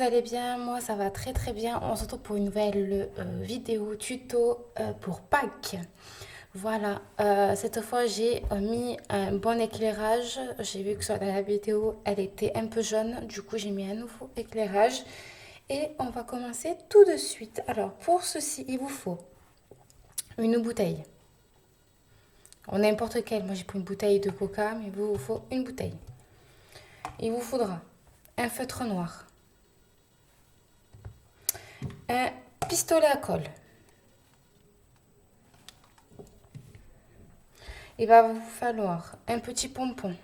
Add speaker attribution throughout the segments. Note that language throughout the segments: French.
Speaker 1: allez bien, moi ça va très très bien. On se retrouve pour une nouvelle vidéo tuto pour Pâques. Voilà, cette fois j'ai mis un bon éclairage. J'ai vu que sur la vidéo elle était un peu jaune, du coup j'ai mis un nouveau éclairage. Et on va commencer tout de suite. Alors pour ceci, il vous faut une bouteille. N'importe quelle, moi j'ai pris une bouteille de coca, mais il vous faut une bouteille. Il vous faudra un feutre noir, un pistolet à colle. Il va vous falloir un petit pompon,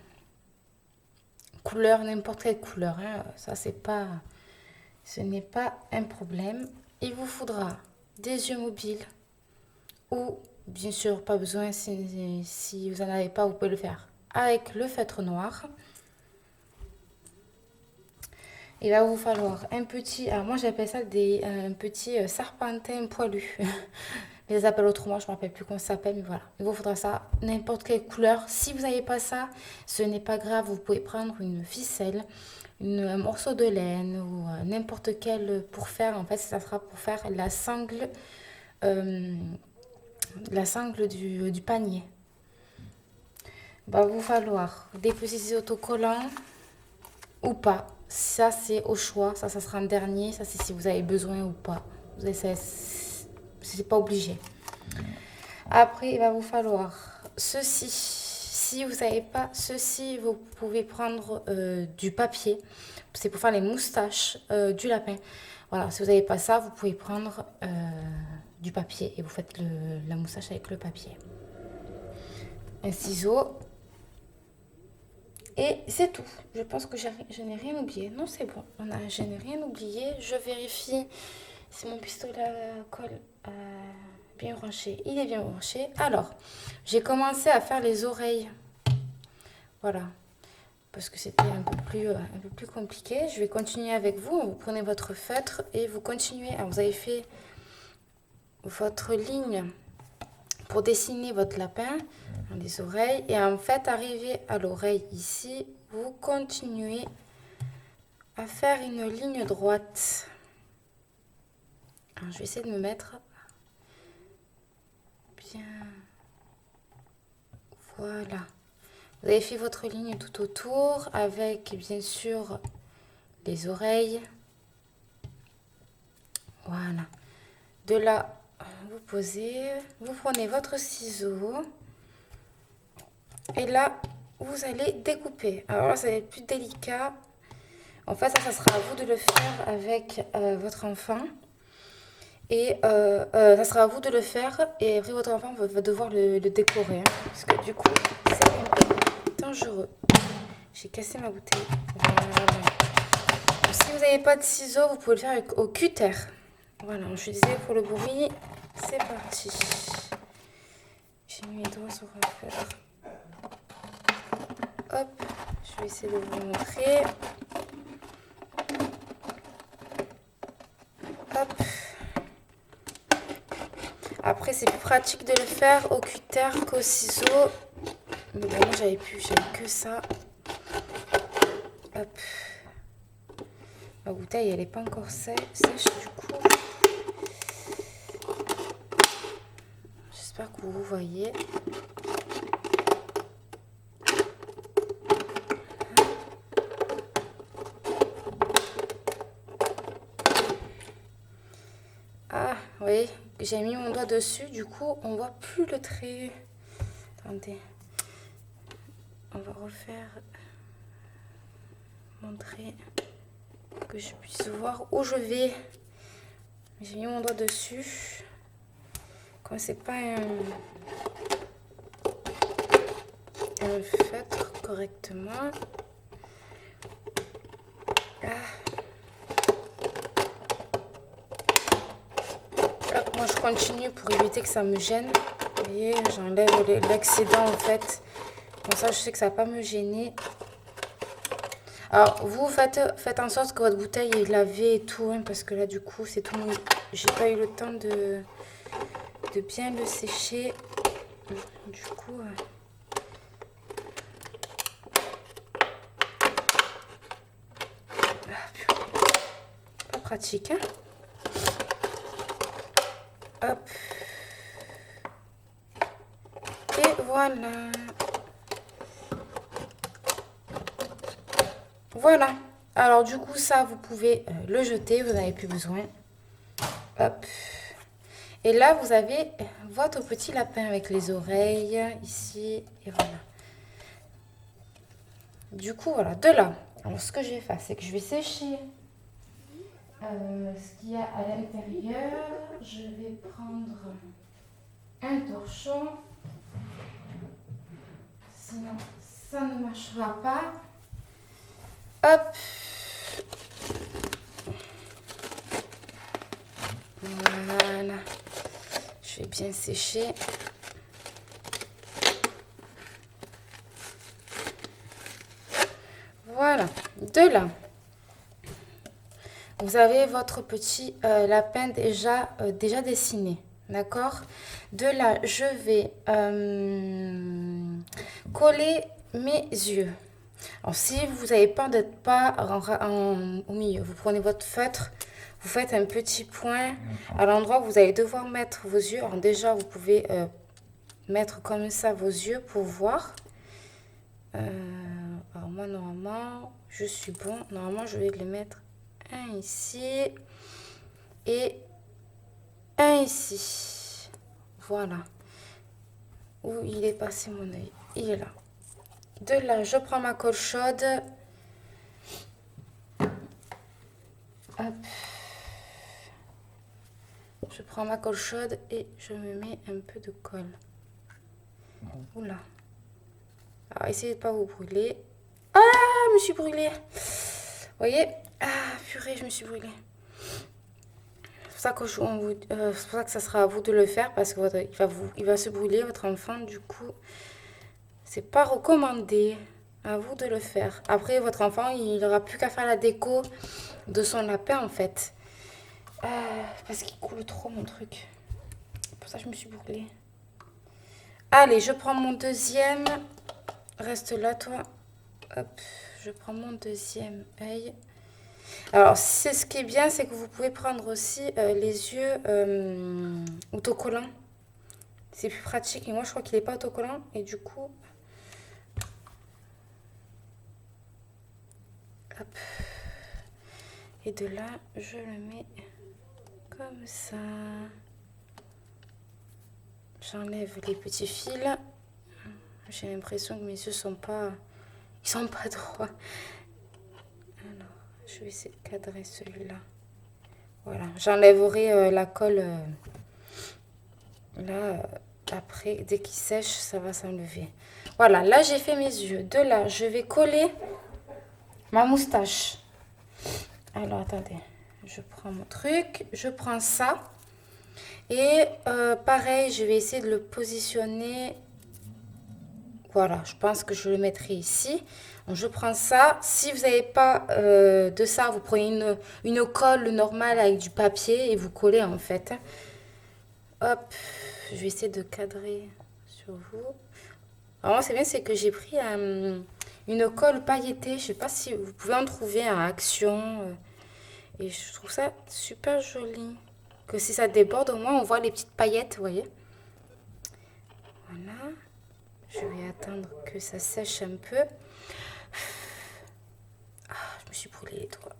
Speaker 1: couleur, n'importe quelle couleur, hein. Ça ce n'est pas un problème. Il vous faudra des yeux mobiles ou, bien sûr, pas besoin, si vous n'en avez pas, vous pouvez le faire avec le feutre noir. Il va vous falloir un petit, alors moi j'appelle ça un petit serpentin poilu. Je les appelle autrement, je ne me rappelle plus comment ça s'appelle, mais voilà. Il vous faudra ça, n'importe quelle couleur. Si vous n'avez pas ça, ce n'est pas grave, vous pouvez prendre une ficelle, un morceau de laine ou n'importe quel pour faire, en fait, ça sera pour faire euh, la sangle du panier. Il va vous falloir des petits autocollants ou pas. Ça, c'est au choix. Ça sera en dernier. Ça, c'est si vous avez besoin ou pas. C'est pas obligé. Après, il va vous falloir ceci. Si vous n'avez pas ceci, vous pouvez prendre du papier. C'est pour faire les moustaches du lapin. Voilà, si vous n'avez pas ça, vous pouvez prendre du papier et vous faites la moustache avec le papier. Un ciseau. Et c'est tout. Je pense que je n'ai rien oublié. Non, c'est bon. Je n'ai rien oublié. Je vérifie si mon pistolet à colle bien branché. Il est bien branché. Alors, j'ai commencé à faire les oreilles. Voilà. Parce que c'était un peu plus compliqué. Je vais continuer avec vous. Vous prenez votre feutre et vous continuez. Alors, vous avez fait votre ligne pour dessiner votre lapin, les oreilles. Et en fait, arrivé à l'oreille ici, vous continuez à faire une ligne droite. Alors, je vais essayer de me mettre bien. Voilà. Vous avez fait votre ligne tout autour avec bien sûr les oreilles. Voilà. De là, vous posez, vous prenez votre ciseau et là, vous allez découper. Alors là, ça va être plus délicat. En fait, ça sera à vous de le faire avec votre enfant. Et ça sera à vous de le faire. Et après, votre enfant va devoir le décorer. Hein, parce que du coup, c'est un peu dangereux. J'ai cassé ma bouteille. Voilà. Donc, si vous n'avez pas de ciseaux, vous pouvez le faire au cutter. Voilà, je disais pour le bruit, c'est parti. J'ai mis mes doigts sur le feutre. Hop, je vais essayer de vous montrer. Hop. Après, c'est plus pratique de le faire au cutter qu'au ciseau. Mais bon, moi, j'avais que ça. Hop. Ma bouteille, elle n'est pas encore sèche du coup. J'espère que vous voyez. Ah, oui, j'ai mis mon doigt dessus, du coup, on voit plus le trait. Attendez. On va refaire. Montrer que je puisse voir où je vais. J'ai mis mon doigt dessus. Comme c'est pas un feutre correctement. Ah. Hop, moi je continue pour éviter que ça me gêne. Vous voyez, j'enlève l'excédent en fait. Comme ça, je sais que ça va pas me gêner. Alors, vous faites en sorte que votre bouteille est lavée et tout, hein, parce que là, du coup, c'est tout mouillé. J'ai pas eu le temps de bien le sécher. Du coup... pratique. Hein. Hop. Et voilà. Voilà. Alors du coup, ça, vous pouvez le jeter. Vous n'avez plus besoin. Hop. Et là, vous avez votre petit lapin avec les oreilles ici. Et voilà. Du coup, voilà. De là, alors, ce que je vais faire, c'est que je vais sécher ce qu'il y a à l'intérieur. Je vais prendre un torchon. Sinon, ça ne marchera pas. Hop. Voilà. Je vais bien sécher. Voilà. De là, vous avez votre petit lapin déjà dessiné. D'accord? De là, je vais coller mes yeux. Alors, si vous n'avez peur d'être pas au milieu, vous prenez votre feutre, vous faites un petit point à l'endroit où vous allez devoir mettre vos yeux. Alors déjà, vous pouvez mettre comme ça vos yeux pour voir. Alors moi, normalement, je suis bon. Normalement, je vais les mettre un ici et un ici. Voilà. Où il est passé mon œil? Il est là. De là, je prends ma colle chaude. Hop. Je prends ma colle chaude et je me mets un peu de colle. Oula. Alors, essayez de ne pas vous brûler. Ah, je me suis brûlée. Vous voyez? Ah, purée, je me suis brûlée. C'est pour ça que, c'est pour ça que ça sera à vous de le faire parce que il va se brûler, votre enfant. Du coup, c'est pas recommandé. À vous de le faire. Après, votre enfant, il n'aura plus qu'à faire la déco de son lapin, en fait. Parce qu'il coule trop, mon truc. Pour ça, je me suis brûlée. Allez, je prends mon deuxième. Reste là, toi. Hop, je prends mon deuxième œil. Alors, c'est ce qui est bien, c'est que vous pouvez prendre aussi les yeux autocollants. C'est plus pratique. Et moi, je crois qu'il n'est pas autocollant. Et du coup... Hop. Et de là, je le mets comme ça. J'enlève les petits fils. J'ai l'impression que mes yeux sont pas... Ils sont pas droits. Alors, je vais essayer de cadrer celui-là. Voilà. J'enlèverai la colle là après. Dès qu'il sèche, ça va s'enlever. Voilà. Là, j'ai fait mes yeux. De là, je vais coller ma moustache. Alors, attendez. Je prends mon truc. Je prends ça. Et pareil, je vais essayer de le positionner. Voilà, je pense que je le mettrai ici. Donc, je prends ça. Si vous n'avez pas de ça, vous prenez une colle normale avec du papier et vous collez en fait. Hop, je vais essayer de cadrer sur vous. Alors, moi, c'est bien, c'est que j'ai pris une colle pailletée. Je ne sais pas si vous pouvez en trouver à Action. Et je trouve ça super joli. Que si ça déborde, au moins, on voit les petites paillettes, vous voyez. Voilà. Je vais attendre que ça sèche un peu. Ah, je me suis brûlé les doigts.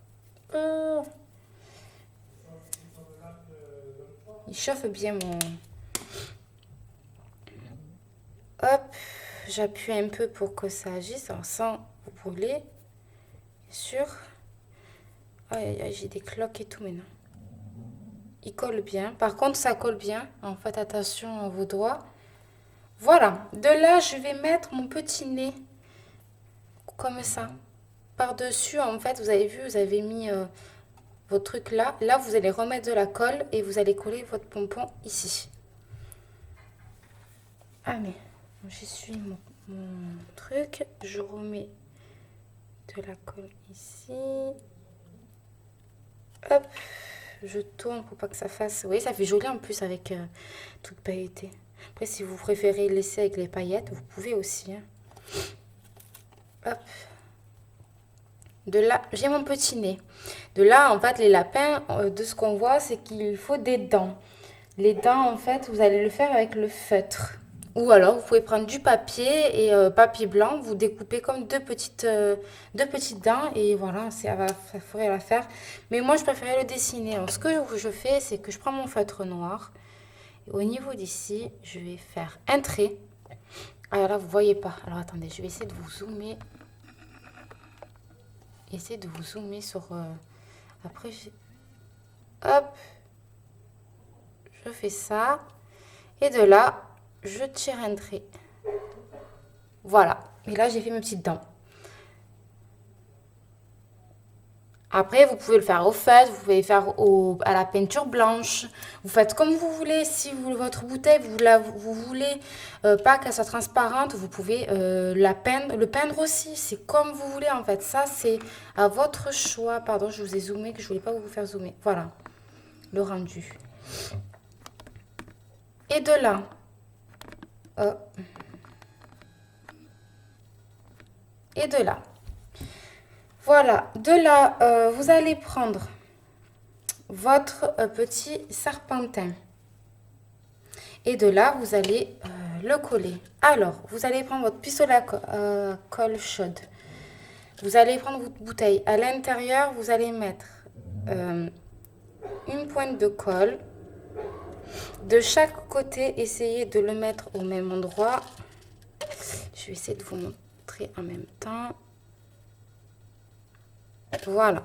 Speaker 1: Il chauffe bien mon... Hop, j'appuie un peu pour que ça agisse, sans vous brûler. Bien sûr. Aïe, aïe, j'ai des cloques et tout maintenant. Il colle bien. Par contre, ça colle bien. En fait, attention à vos doigts. Voilà. De là, je vais mettre mon petit nez. Comme ça. Par-dessus, en fait, vous avez vu, vous avez mis votre truc là. Là, vous allez remettre de la colle et vous allez coller votre pompon ici. Allez, j'essuie mon truc. Je remets de la colle ici. Hop, je tourne pour pas que ça fasse... Vous voyez, ça fait joli en plus avec toute pailletée. Après, si vous préférez laisser avec les paillettes, vous pouvez aussi. Hein. Hop. De là, j'ai mon petit nez. De là, en fait, les lapins, de ce qu'on voit, c'est qu'il faut des dents. Les dents, en fait, vous allez le faire avec le feutre. Ou alors, vous pouvez prendre du papier et papier blanc, vous découpez comme deux petites dents et voilà, ça ferait l'affaire. Mais moi, je préférais le dessiner. Alors, ce que je fais, c'est que je prends mon feutre noir. Et au niveau d'ici, je vais faire un trait. Alors là, vous voyez pas. Alors attendez, je vais essayer de vous zoomer. Essayez de vous zoomer sur... Après, hop, je fais ça. Et de là, je tire un trait. Voilà. Et là, j'ai fait mes petites dents. Après, vous pouvez le faire au feutre, vous pouvez le faire à la peinture blanche. Vous faites comme vous voulez. Si votre bouteille, vous voulez pas qu'elle soit transparente, vous pouvez le peindre aussi. C'est comme vous voulez en fait. Ça, c'est à votre choix. Pardon, je vous ai zoomé, que je voulais pas vous faire zoomer. Voilà, le rendu. Et de là, et de là. Voilà, de là, vous allez prendre votre petit serpentin. Et de là, vous allez le coller. Alors, vous allez prendre votre pistolet à colle chaude. Vous allez prendre votre bouteille. À l'intérieur, vous allez mettre une pointe de colle. De chaque côté, essayez de le mettre au même endroit. Je vais essayer de vous montrer en même temps. Voilà.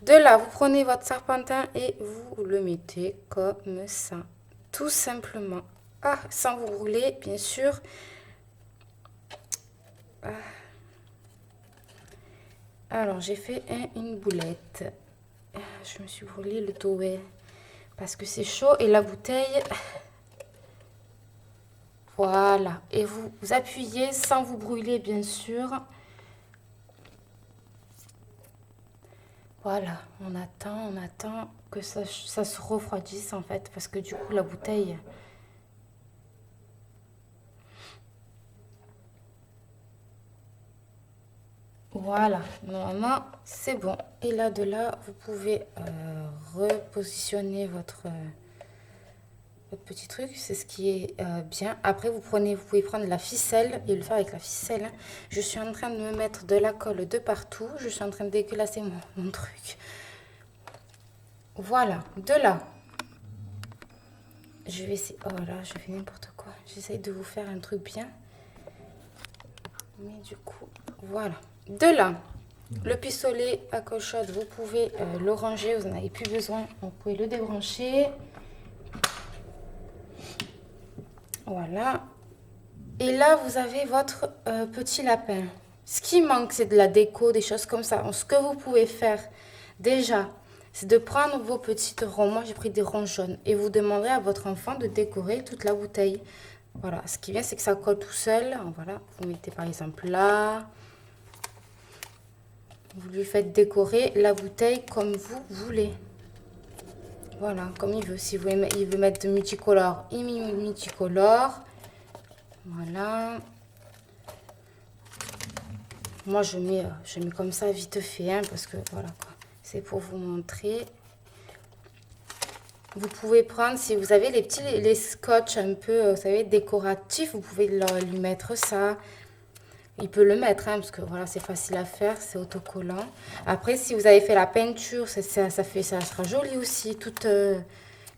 Speaker 1: De là, vous prenez votre serpentin et vous le mettez comme ça. Tout simplement. Ah, sans vous rouler, bien sûr. Ah. Alors, j'ai fait une boulette. Je me suis brûlé le doigt parce que c'est chaud et la bouteille... Voilà. Et vous appuyez sans vous brûler, bien sûr. Voilà. On attend que ça se refroidisse, en fait, parce que du coup, la bouteille... Voilà, normalement c'est bon. Et là, de là, vous pouvez repositionner votre petit truc. C'est ce qui est bien. Après, vous pouvez prendre la ficelle et le faire avec la ficelle. Je suis en train de me mettre de la colle de partout. Je suis en train de dégueulasser mon truc. Voilà, de là. Je vais essayer. Oh là, je fais n'importe quoi. J'essaye de vous faire un truc bien. Mais du coup, voilà. De là, le pistolet à colle chaude, vous pouvez le ranger, vous n'en avez plus besoin, vous pouvez le débrancher. Voilà. Et là, vous avez votre petit lapin. Ce qui manque, c'est de la déco, des choses comme ça. Donc, ce que vous pouvez faire, déjà, c'est de prendre vos petites ronds. Moi, j'ai pris des ronds jaunes. Et vous demanderez à votre enfant de décorer toute la bouteille. Voilà. Ce qui vient, c'est que ça colle tout seul. Voilà. Vous mettez par exemple là. Vous lui faites décorer la bouteille comme vous voulez. Voilà, comme il veut. Si il veut mettre de multicolore, il met multicolore. Voilà. Moi, je mets comme ça vite fait, hein, parce que voilà quoi. C'est pour vous montrer. Vous pouvez prendre, si vous avez les scotch un peu, vous savez, décoratifs, vous pouvez lui mettre ça. Il peut le mettre, hein, parce que voilà, c'est facile à faire, c'est autocollant. Après, si vous avez fait la peinture, ça sera joli aussi, toute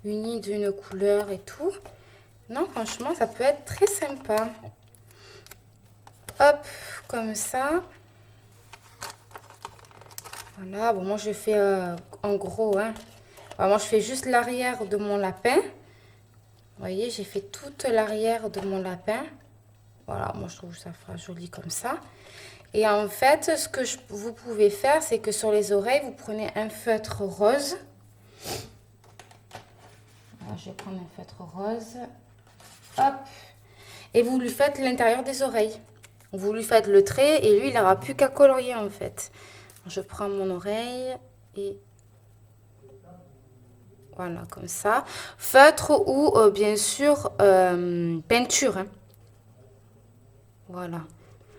Speaker 1: unie d'une couleur et tout. Non, franchement, ça peut être très sympa. Hop, comme ça. Voilà, bon, moi je fais en gros, hein. Alors, moi je fais juste l'arrière de mon lapin. Vous voyez, j'ai fait toute l'arrière de mon lapin. Voilà, moi je trouve que ça fera joli comme ça. Et en fait, ce que vous pouvez faire, c'est que sur les oreilles, vous prenez un feutre rose. Alors, je vais prendre un feutre rose. Hop. Et vous lui faites l'intérieur des oreilles. Vous lui faites le trait et lui, il n'aura plus qu'à colorier en fait. Je prends mon oreille et voilà, comme ça. Feutre ou bien sûr peinture. Hein. Voilà.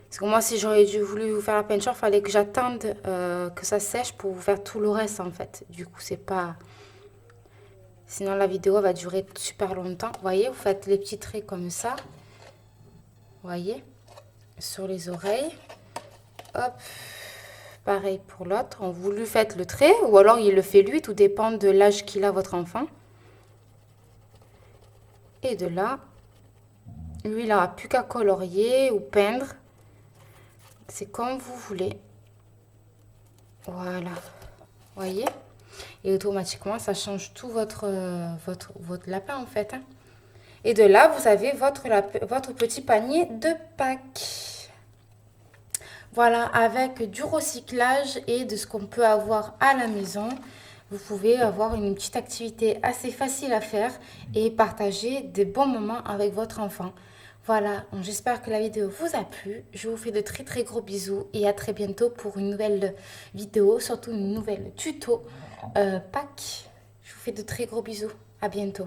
Speaker 1: Parce que moi, si j'aurais dû voulu vous faire la peinture, il fallait que j'attende que ça sèche pour vous faire tout le reste en fait. Du coup, c'est pas... Sinon, la vidéo va durer super longtemps. Vous voyez, vous faites les petits traits comme ça. Vous voyez, sur les oreilles. Hop. Pareil pour l'autre. Vous lui faites le trait ou alors il le fait lui. Tout dépend de l'âge qu'il a, votre enfant. Et de là, lui, il n'aura plus qu'à colorier ou peindre. C'est comme vous voulez. Voilà. Vous voyez? Et automatiquement, ça change tout votre lapin en fait. Hein. Et de là, vous avez votre petit panier de Pâques. Voilà, avec du recyclage et de ce qu'on peut avoir à la maison, vous pouvez avoir une petite activité assez facile à faire et partager des bons moments avec votre enfant. Voilà, j'espère que la vidéo vous a plu. Je vous fais de très très gros bisous et à très bientôt pour une nouvelle vidéo, surtout une nouvelle tuto Pâques. Je vous fais de très gros bisous. À bientôt.